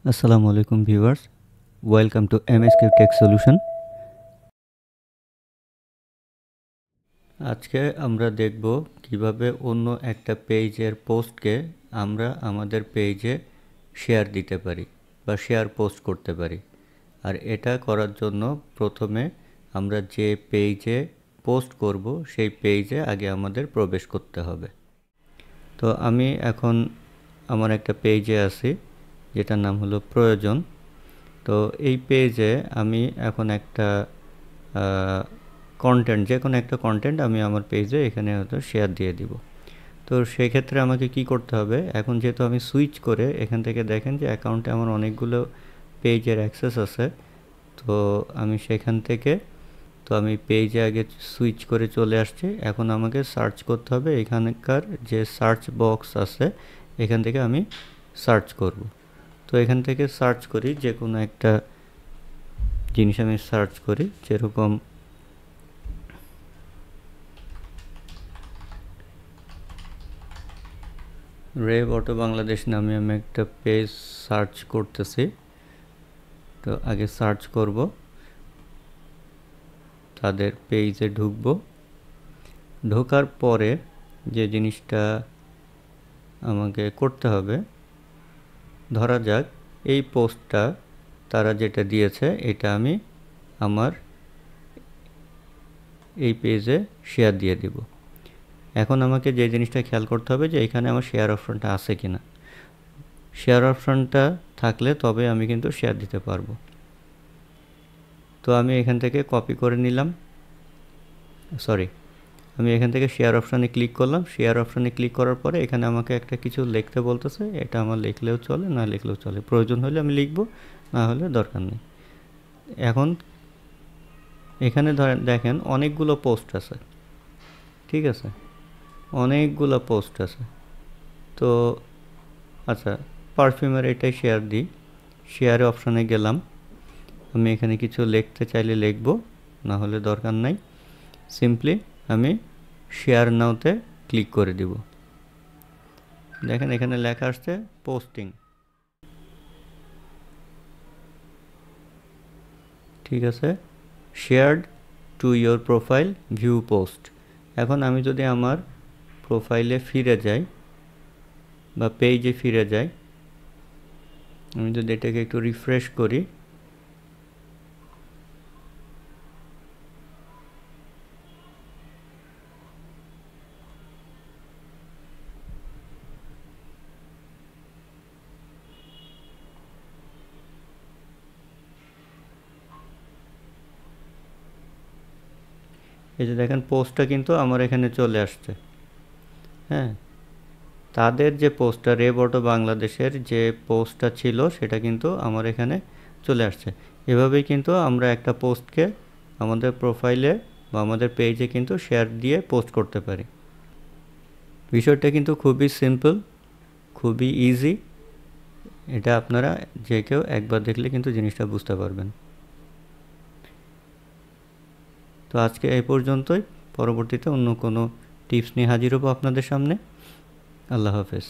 আসসালামু আলাইকুম viewers, welcome to MSQ tech solution. আজকে আমরা দেখব কিভাবে অন্য একটা পেজের পোস্টকে আমরা আমাদের পেজে শেয়ার দিতে পারি বা শেয়ার পোস্ট করতে পারি। আর এটা করার জন্য প্রথমে আমরা যে পেজে পোস্ট করব সেই পেজে আগে আমাদের প্রবেশ করতে হবে। তো আমি এখন আমার একটা পেজে আছি যেটার নাম হলো প্রয়োজন। তো এই পেজে আমি এখন একটা কন্টেন্ট, যে কোনো একটা কন্টেন্ট আমি আমার পেজে এখানে হয়তো শেয়ার দিয়ে দিব। তো সেক্ষেত্রে আমাকে কি করতে হবে, এখন যেহেতু আমি সুইচ করে এখান থেকে দেখেন যে অ্যাকাউন্টে আমার অনেকগুলো পেজের অ্যাক্সেস আছে। তো আমি সেখান থেকে আমি পেজে আগে সুইচ করে চলে আসছি। এখন আমাকে সার্চ করতে হবে, এখানকার যে সার্চ বক্স আছে এখান থেকে আমি সার্চ করব। তো এখান থেকে সার্চ করি, যে কোনো একটা জিনিস আমি সার্চ করি, যেরকম রেভ অটো বাংলাদেশ নামে আমি একটা পেজ সার্চ করতেছি। তো আগে সার্চ করব, তাদের পেজে ঢুকব। ঢোকার পরে যে জিনিসটা আমাকে করতে হবে, ধরা যাক এই পোস্টটা তারা যেটা দিয়েছে এটা আমি আমার এই পেজে শেয়ার দিয়ে দিব। এখন আমাকে যে জিনিসটা খেয়াল করতে হবে যে এখানে আমার শেয়ার অপশনটা আছে কিনা। শেয়ার অপশনটা থাকলে তবে আমি কিন্তু শেয়ার দিতে পারবো। তো আমি এখান থেকে কপি করে নিলাম, আমি এখান থেকে শেয়ার অপশানে ক্লিক করলাম। শেয়ার অপশানে ক্লিক করার পরে এখানে আমাকে একটা কিছু লিখতে বলতেছে, এটা আমার লিখলেও চলে, না লিখলেও চলে। প্রয়োজন হলে আমি লিখব, না হলে দরকার নেই। এখন এখানে দেখেন অনেকগুলো পোস্ট আছে, ঠিক আছে, অনেকগুলো পোস্ট আছে। তো আচ্ছা, পারফিউমের এটাই শেয়ার দিই। শেয়ারে অপশানে গেলাম, আমি এখানে কিছু লিখতে চাইলে লিখব, না হলে দরকার নাই। সিম্পলি আমি শেয়ার নাওতে ক্লিক করে দিব। দেখেন এখানে লেখা আসছে পোস্টিং, ঠিক আছে, shared to your profile, view post. এখন আমি যদি আমার প্রোফাইলে ফিরে যাই বা পেজে ফিরে যাই, আমি যদি এটাকে একটু রিফ্রেশ করি, এই যে দেখেন পোস্টটা কিন্তু আমার এখানে চলে আসছে। হ্যাঁ, তাদের যে পোস্টটা, রেভ অটো বাংলাদেশের যে পোস্টটা ছিল সেটা কিন্তু আমার এখানে চলে আসছে। এভাবেই কিন্তু আমরা একটা পোস্টকে আমাদের প্রোফাইলে বা আমাদের পেজে কিন্তু শেয়ার দিয়ে পোস্ট করতে পারি। বিষয়টা কিন্তু খুবই সিম্পল, খুবই ইজি। এটা আপনারা যে কেউ একবার দেখলে কিন্তু জিনিসটা বুঝতে পারবেন। তো আজকে এই পর্যন্তই, পরবর্তীতে অন্য কোনো টিপস নিয়ে হাজির হব আপনাদের সামনে। আল্লাহ হাফেজ।